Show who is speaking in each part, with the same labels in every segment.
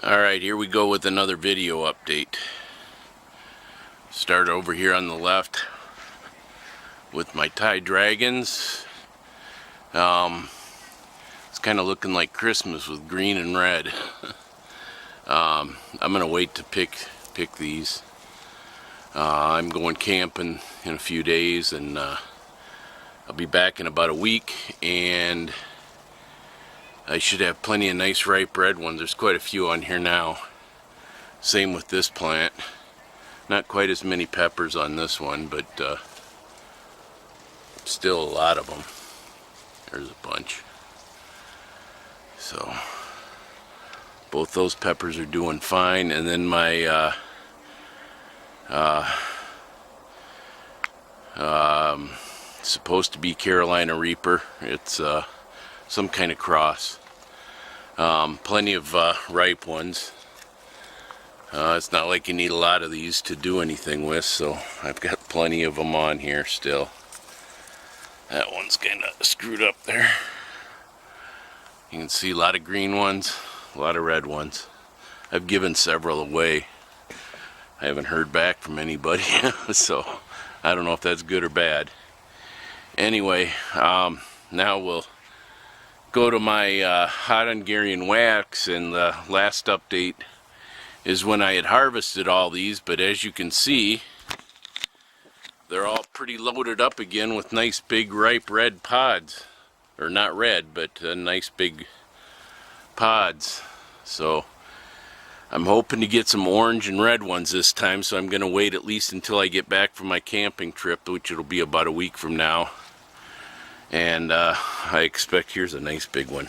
Speaker 1: Alright, here we go with another video update. Start over here on the left with my Thai dragons. It's kind of looking like Christmas with green and red. I'm gonna wait to pick these. I'm going camping in a few days, and I'll be back in about a week, and I should have plenty of nice ripe red ones. There's quite a few on here now. Same with this plant. Not quite as many peppers on this one, but still a lot of them. There's a bunch. So both those peppers are doing fine. And then my supposed to be Carolina Reaper. It's some kind of cross. Plenty of ripe ones. It's not like you need a lot of these to do anything with, so I've got plenty of them on here still. That one's kind of screwed up there. You can see a lot of green ones, a lot of red ones. I've given several away. I haven't heard back from anybody, so I don't know if that's good or bad. Anyway, now we'll go to my hot Hungarian wax, and the last update is when I had harvested all these, but as you can see, they're all pretty loaded up again with nice big ripe red pods. Or not red, but nice big pods. So I'm hoping to get some orange and red ones this time, so I'm going to wait at least until I get back from my camping trip, which it'll be about a week from now. And I expect, here's a nice big one.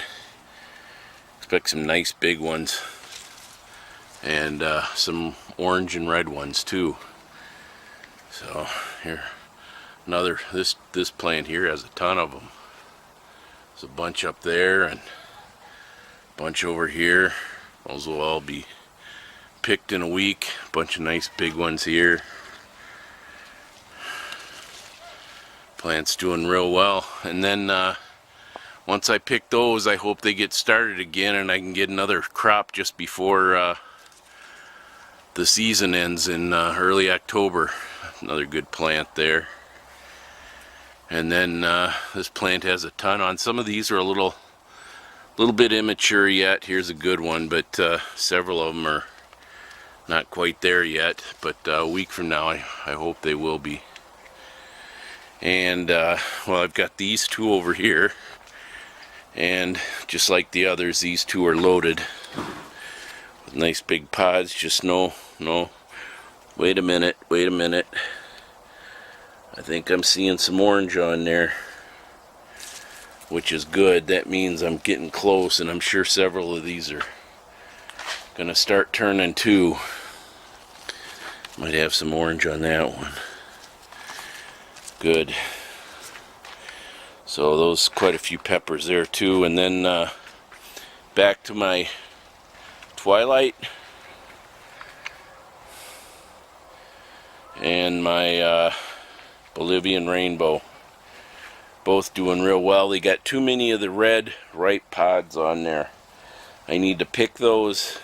Speaker 1: Expect some nice big ones. And some orange and red ones too. So here, another, this plant here has a ton of them. There's a bunch up there and a bunch over here. Those will all be picked in a week. A bunch of nice big ones here. Plant's doing real well. And then once I pick those, I hope they get started again and I can get another crop just before the season ends in early October. Another good plant there. And then this plant has a ton on. Some of these are a little bit immature yet. Here's a good one, but several of them are not quite there yet. But a week from now, I hope they will be. And well, I've got these two over here, and just like the others, these two are loaded with nice big pods. Just no, wait a minute. I think I'm seeing some orange on there, which is good. That means I'm getting close, and I'm sure several of these are gonna start turning too. Might have some orange on that one. Good. So those, quite a few peppers there too. And then back to my Twilight and my Bolivian Rainbow. Both doing real well. They got too many of the red ripe pods on there. I need to pick those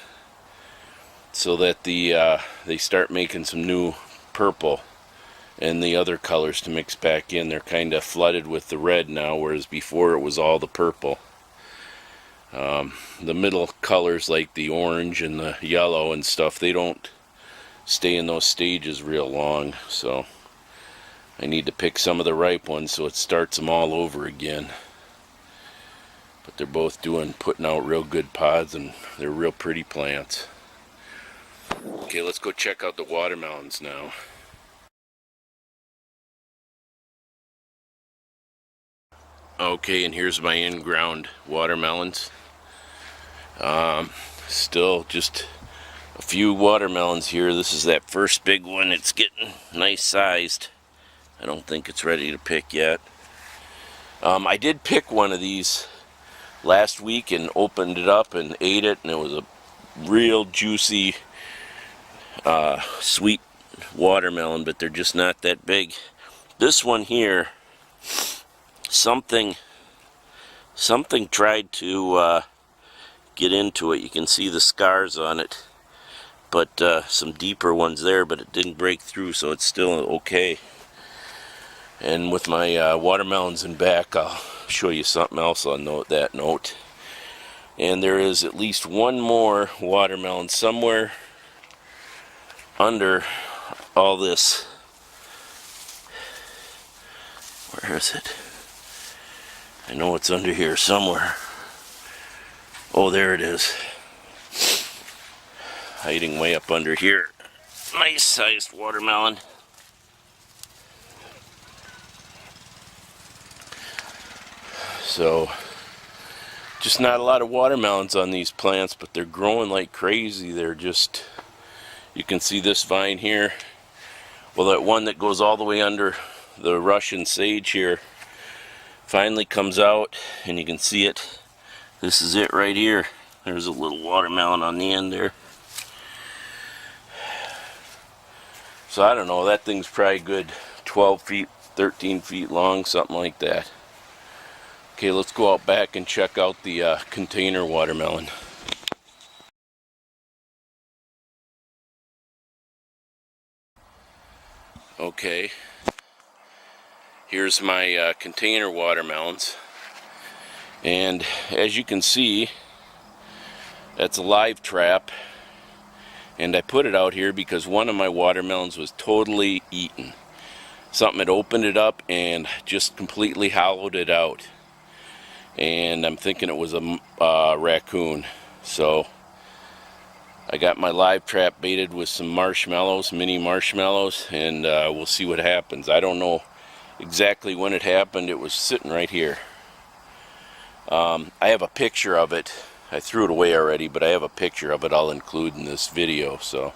Speaker 1: so that they start making some new purple and the other colors to mix back in. They're kind of flooded with the red now, whereas before it was all the purple. The middle colors like the orange and the yellow and stuff, they don't stay in those stages real long, so I need to pick some of the ripe ones so it starts them all over again. But they're both putting out real good pods, and they're real pretty plants. Okay, let's go check out the watermelons now. Okay, and here's my in-ground watermelons. Still just a few watermelons here. This is that first big one. It's getting nice sized. I don't think it's ready to pick yet. I did pick one of these last week and opened it up and ate it, and it was a real juicy, sweet watermelon, but they're just not that big. This one here, something tried to
Speaker 2: get into it. You can see the scars on it, but some deeper ones there, but it didn't break through, so it's still okay. And with my watermelons in back, I'll show you something else on that note. And there is at least one more watermelon somewhere under all this. Where is it? I know it's under here somewhere. Oh, there it is. Hiding way up under here. Nice sized watermelon. So, just not a lot of watermelons on these plants, but they're growing like crazy. They're just, you can see this vine here. Well, that one that goes all the way under the Russian sage here finally comes out, and you can see it. This is it right here. There's a little watermelon on the end there. So I don't know, that thing's probably good 12 feet, 13 feet long, something like that. Okay, let's go out back and check out the container watermelon. Okay, here's my container watermelons. And as you can see, that's a live trap. And I put it out here because one of my watermelons was totally eaten. Something had opened it up and just completely hollowed it out. And I'm thinking it was a raccoon. So I got my live trap baited with some marshmallows, mini marshmallows, and we'll see what happens. I don't know exactly when it happened. It was sitting right here. I have a picture of it. I threw it away already, but I have a picture of it I'll include in this video. So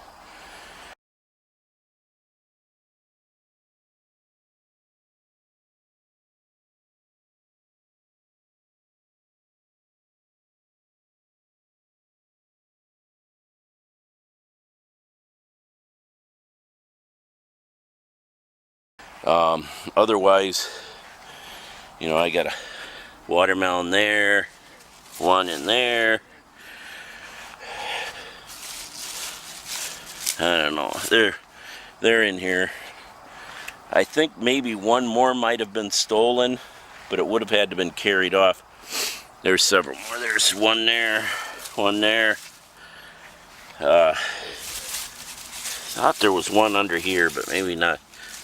Speaker 2: otherwise, you know, I got a watermelon there, one in there. I don't know, they're in here. I think maybe one more might have been stolen, but it would have had to have been carried off. There's several more. There's one there, one there. Thought there was one under here, but maybe not.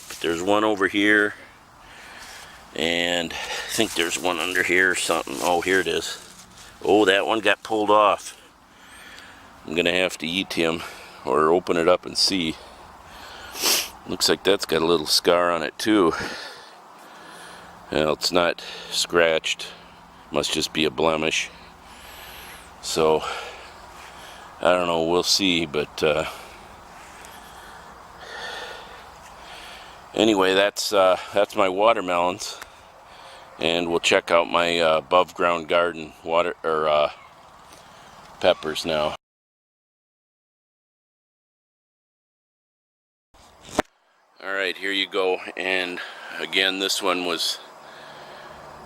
Speaker 2: But there's one over here, and I think there's one under here or something. Oh, here it is. Oh, that one got pulled off. I'm gonna have to eat him or open it up and see. Looks like that's got a little scar on it too. Well, it's not scratched. Must just be a blemish. So I don't know, we'll see, but anyway, that's my watermelons, and we'll check out my above ground garden peppers now. Alright, here you go. And again, this one was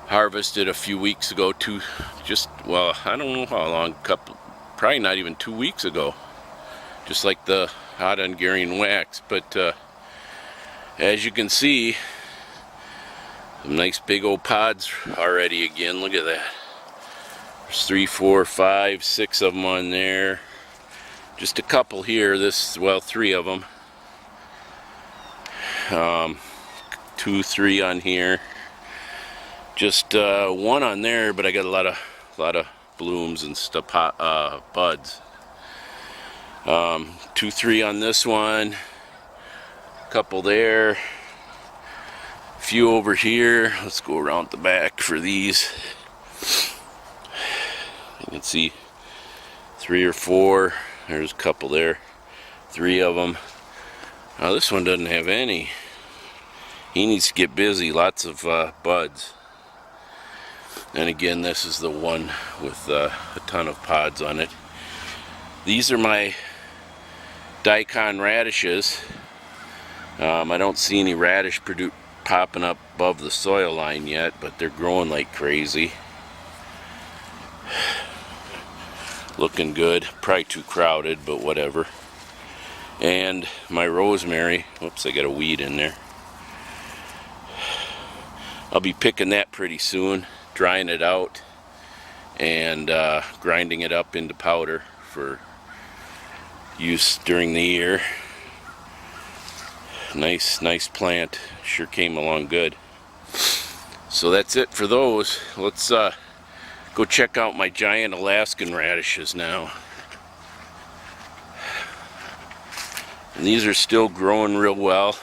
Speaker 2: harvested a few weeks ago, well, I don't know how long, probably not even 2 weeks ago, just like the hot Hungarian wax. But as you can see, some nice big old pods already again. Look at that. There's 3, 4, 5, 6 of them on there. Just a couple here. Well, 3 of them. 2, 3 on here. Just one on there, but I got a lot of blooms and stuff, buds. 2, 3 on this one. A couple there. A few over here. Let's go around the back for these. You can see 3 or 4. There's a couple there. 3 of them. Now this one doesn't have any. He needs to get busy. Lots of buds. And again, this is the one with a ton of pods on it. These are my daikon radishes. I don't see any radish popping up above the soil line yet, but they're growing like crazy. looking good. Probably too crowded, but whatever. And my rosemary, whoops, I got a weed in there. I'll be picking that pretty soon, drying it out, and grinding it up into powder for use during the year. Nice plant, sure came along good. So that's it for those. Let's go check out my giant Alaskan radishes now. And these are still growing real well.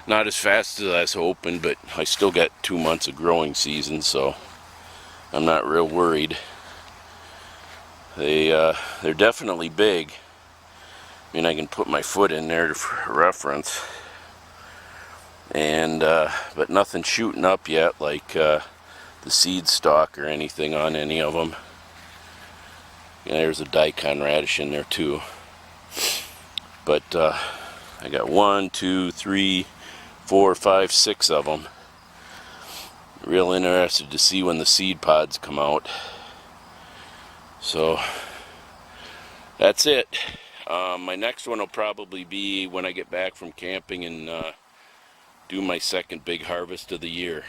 Speaker 2: Not as fast as I was hoping, but I still got 2 months of growing season, so I'm not real worried. They're definitely big. I mean, I can put my foot in there for reference. And but nothing shooting up yet, like the seed stalk or anything on any of them. Yeah, there's a daikon radish in there too. But I got 1, 2, 3, 4, 5, 6 of them. Real interested to see when the seed pods come out. So that's it. My next one will probably be when I get back from camping and do my second big harvest of the year.